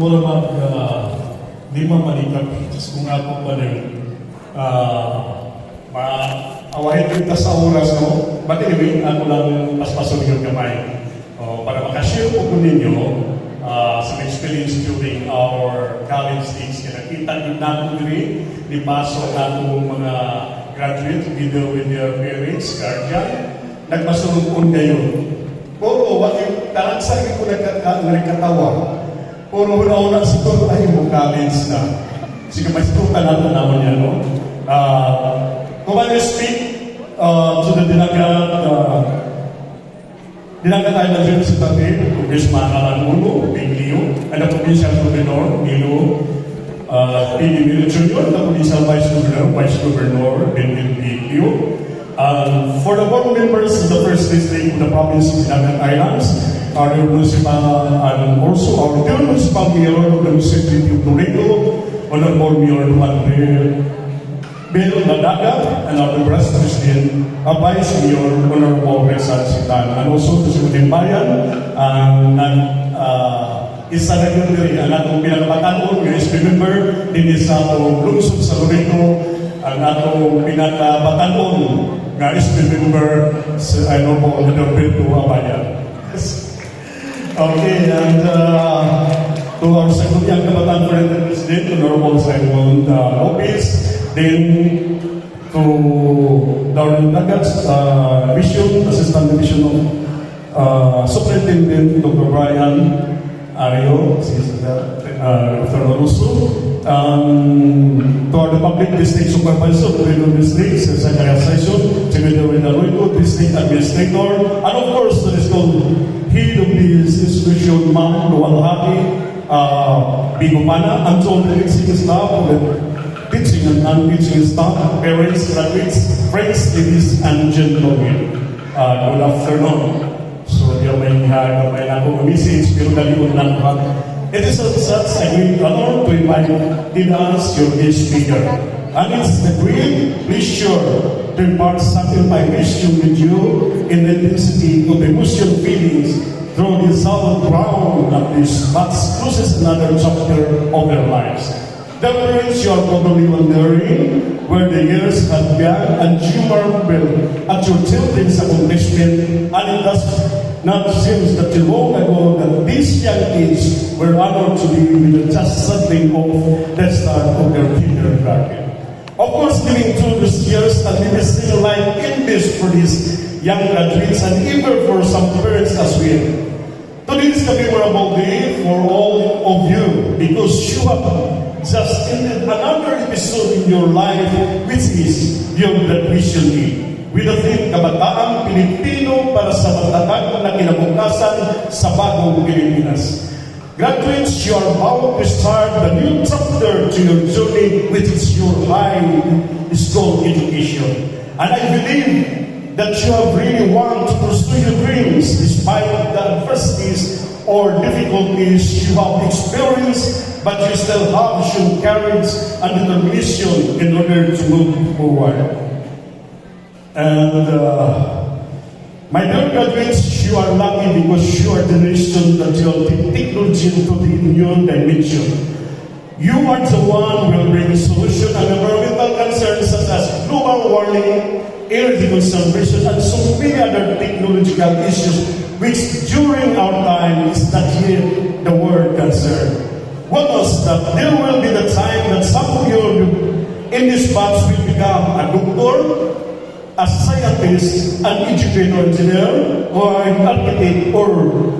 mura mag di man manikap kung ako pa rin maawahin kita sa oras no. But anyway, ako lang paspason yung gamay para makashare po ko ninyo some experience during our college days. Nakita nyo na ako diri, di paso na akong mga graduate together with their parents, guardian. Nagpasulong kayo. Puro, talang sa'yo ko nagkatawa. Puro una-una sa ito, ay mo college na. Sige, may ito naman niya, no? Kung I speak to the Dinagat Island University, Congressman Alan Muno, Bing Liu, and the Provincial Governor, Milo, P.D. Milo Jr., the Provincial Vice Governor, Benvin Liu. For the board members of the first district of the province of Dinagat Islands, our municipal and also our municipal mayor of the municipality of Laredo, Honorable Mayor Juan Bill Ladaga, and our Vice President, Vice Mayor Honorable Rizal Sitan, and also to Sumuneng Bayan, isa na yun rin ang atong pinakabatanon, yung member din sa atong lungsod sa Laredo, ang atong pinakabatanon nga member sa Honorable Roberto Abaya. Okay, and to our second young kabatan President, Honorable Simon Lopez, then to Darren Dagat's Vision, Assistant Division of Superintendent Dr. Brian Ario, Dr. Loruso, to our Public District Supervisor, Laredo District, Secretary Session, Secretary Daruico, District Administrator, and of course, there is called Head of this institution, Ma'am Luwal Hati, Bigumana, and to all the teaching staff, teaching and non-teaching staff, parents, graduates, friends, ladies and gentlemen. Good afternoon. So, yung may akong message, pero daliwan lang ha. It is such a great honor to invite us, your guest speaker. And it's a great pleasure to impart something my mission with you in the intensity of emotional feelings through the solid ground of this that closes another chapter of their lives. The parents, you are probably wondering where the years have gone, and you marvel at your children's accomplishment, and it does not seem that long ago that these young kids were honored to be with just something of the start of their kindergarten. Of course, living through these years and maybe still life in this for these young graduates and even for some parents as well. Today is a memorable day for all of you because you have just ended another episode in your life, which is your graduation day. With the theme, Kabataang Pilipino para sa matatag na kinabukasan sa bagong Pilipinas. Graduates, you are about to start the new chapter to your journey, which is your high school education. And I believe that you have really want to pursue your dreams despite the adversities or difficulties you have experienced, but you still have shown courage and determination in order to move forward. And my dear graduates, you are lucky because you are the nation that will take technology into the new dimension. You are the one who will bring solution to environmental concerns such as global warming, energy conservation, and so many other technological issues which during our time is not yet the word concern. What was that? There will be the time that some of you in this batch will become a doctor, a scientist, an educator, engineer, or an architect, or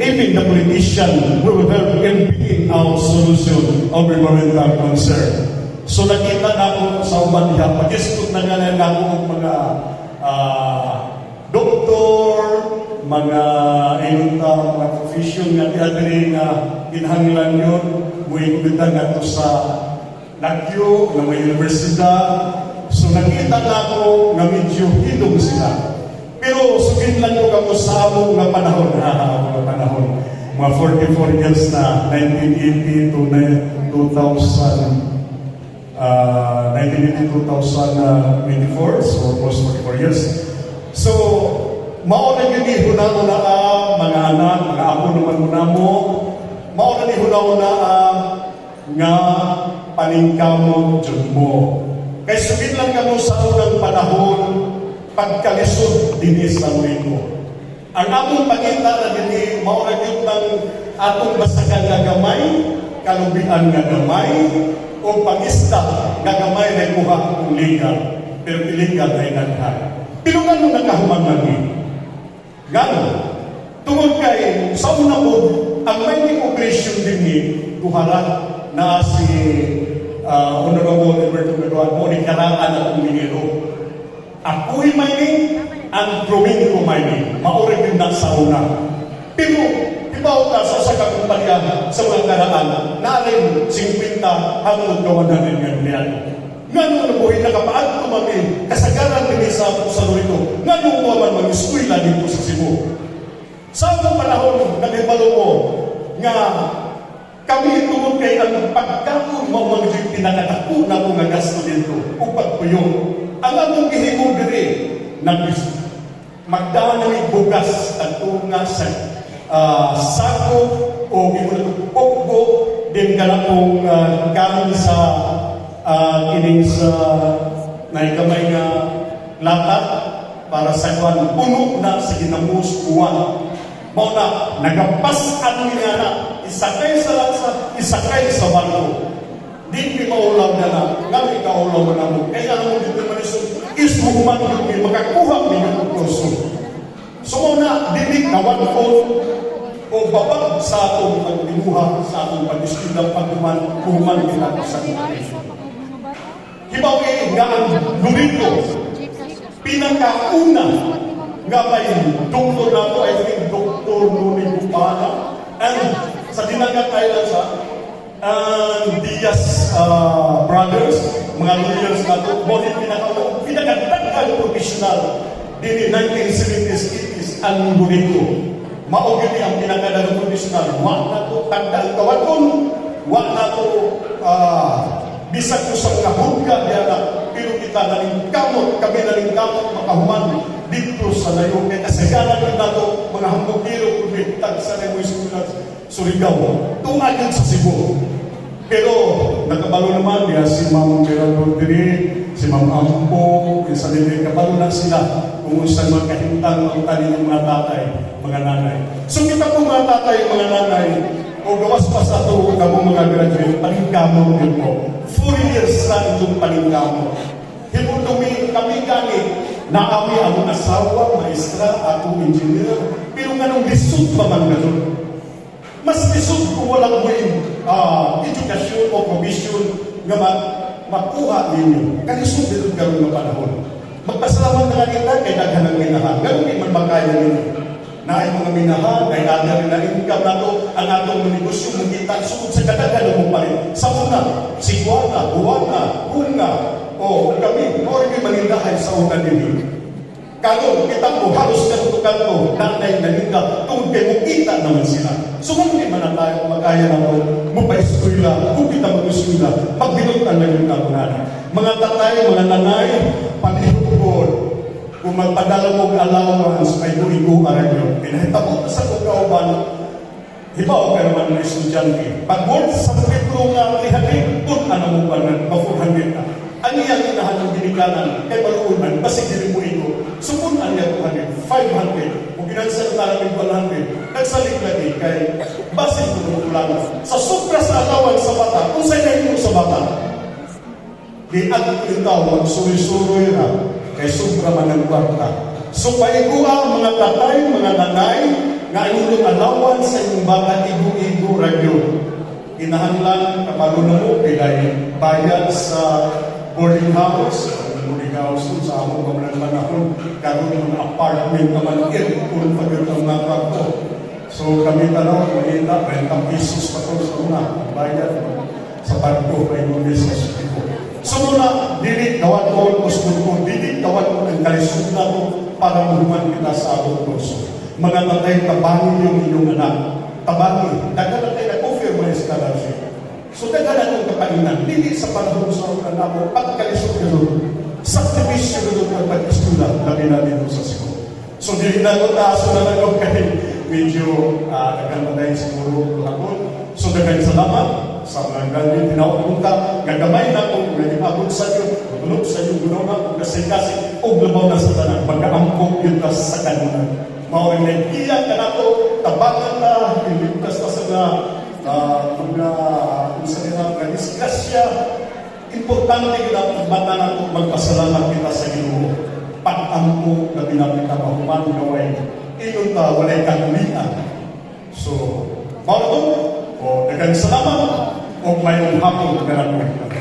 even the politician who will help in bringing out solution of environmental concern. So nakita na ako sa uban niya, pag-istot na nga na ako mga doktor, mga mga profession nga tiadiri nga kinahanglan yun, muingbitan nga ito sa Nagyo, ng mga universidad. So nakita na ako nga medyo hidong sila. Pero sugin lang ko ako sa among nga panahon, mga 44 years na, 1980 to 2024, so almost 44 years. So, mauna yun ihunano na mga anak, mga apo naman muna mo, mao na ni hunaw-una nga paningkamot jud mo. Kay subit lang kamo sa unang panahon pagkalisod dinhi sa mundo. Ang among pangita na dinhi mao ra gyud ng atong basagan nga gamay, kalubian nga gamay, o pangista nga gamay na kuha kung legal, pero illegal ay naghan. Pero gano'n nakahuman lagi? Gano'n? Tungod kay sa una po, ang mining operation dinhi kuharan na si Honorable Alberto Medoan mo ni karaan at minero. Ako'y mining, ang Domingo mining. Maurag yung nasa una. Pero, ibaw ka sa kakumpanya sa mga karaan na rin 50 hanggang 100 million. Ngano na po, nakapaad tumami kasagaran din sa Lorito. Ngano po man mag-eskwela dito sa Cebu. Sa mga panahon, nag-ibalo mo nga kami tungod kay ang pagkakon mo mga pinakatako na po nga gasto dito o pagpuyong. Ang among gihimong diri magdaan ng bugas at nga sa sako o pokbo din ka na pong kamin sa kining sa naikamay nga latat para sa kwan puno na sa ginamus uwan. Mao na nagapas-an niya na isakay sa lansa, isakay sa barko. Di maulaw na na, nga ikaulaw mo na mo. Kaya mo dito manisod, ismuhuman mo, makakuha mo yung kurso. So muna, dinig na one-fold o babag sa atong pagbinuha, sa atong pag-istilang paghuman nila sa kumain. Hibaw nga ang Lurito, pinakauna nga may doktor na to, I think Dr. Nuni Bupana, and sa dinagat island sa Diaz brothers, mga lawyers na ito, ngunit pinakadagdag professional din 1970s, 80s, ang Bonito. Maugit ang pinakadagdag professional. Wag na ito tagdang kawaton, wag na ito bisag ko sa mga hungga diya na, pero kita nalingkamot, kami nalingkamot, makahuman dito sa layo. Kaya kasagalan rin na ito, mga hambukiro, kumintag sa Nemoy Sulat, Surigao, tungagin sa Cebu. Pero nakabalo naman niya si Ma'am Geraldo Diri, si Ma'am Ampo, sa Libre, kabalo lang sila kung saan magkahintang ang kanilang mga tatay, mga nanay. So kita po mga tatay, mga nanay, o gawas pa sa ito kamo mga graduate, paningkamot din po. 4 years na itong paningkamot. Himutumi kami gani na kami ang asawa, maestra, ako engineer, pero ganong lisod pa man ganun. Mas lisod kung walang may edukasyon o provision na makuha ninyo. Kalisod dito gano'n na panahon. Magpasalamat na kita kay daghan ng minahan. Gano'n di man magkaya ninyo. Na ay mga minahan, ay ada rin na income na to, ang atong negosyo mong kita, sukod sa kadaghan mo pa rin. Sa una, Siguana, Buwana, Hunga, o kami, o rin manindahan sa una ninyo. Karon kita mo, halos natutukan mo, nanay na linda, tungkol kayo mo kita naman sila. So kung hindi man tayo magkaya na mo, mapa-eskwila, kung kita mag-eskwila, pagbinutan na yung kamunana. Mga tatay, mga nanay, panihukod, kung magpadala mong allowance, ay buigo-aran yun. Pinahitabo sa kukauban, hibaw ka naman ng estudyante. Pag-work sa petro nga, lihanin, kung ano mo pa na, ma-400 na. Ang iyang inahan ng binikanan, kay maluunan, basig din mo ito. Supun ang iyang 200, 500, kung ginansan na namin 100, nagsalik lagi kay basig ng ulangan. Sa supra sa atawan sa bata, kung sa'yo na ito sa bata, di at itaw, magsuri-suroy na, kay supra man ang kwarta. So, paiguha mga tatay, mga nanay, nga inulong alawan sa inyong bata, igu-igu radyo. Inahanlan, kapalo na mo, pilay bayad sa boarding house sa among pamalang panahon, karoon ng apartment naman aircon pagod ang mga kwarto. So kami tanaw, mahina, 20 pesos pa ito sa una, bayad sa barko, 20 pesos ito. So muna, dilit gawat ko, dilit gawat ko ang kalisod na ko para mahuman kita sa abot kurso. Mga tatay, tabangin yung inyong anak. Tabangin. Dagan tayo na-offer mo yung scholarship. So dagan itong kapaginan, hindi sa panahon sa ulan na mo, pagkalisod ka doon, saktivisyo na doon ang pag-istula, labi natin doon sa school. So hindi na ko taaso na lang kay medyo nagkamatay siguro hapon. So daghang salamat sa mga galing pinaupunta, gagamay na kung nag-abot sa iyo, tulog sa iyo, gunungan, kung kasing-kasing, o labaw na sa tanan, magkaampok yun na sa kanunan. Maoring nag-iyak ka na to, tabakan na, iligtas na sa mga sa mga disgrasya. Importante kita mata na ito, magpasalamat kita sa Ginoo. Pag-ampo na binabita mahuman gaway, iyon ta, walay kanulian. So, maoring o daghang salamat, o mayroong hapon na natin.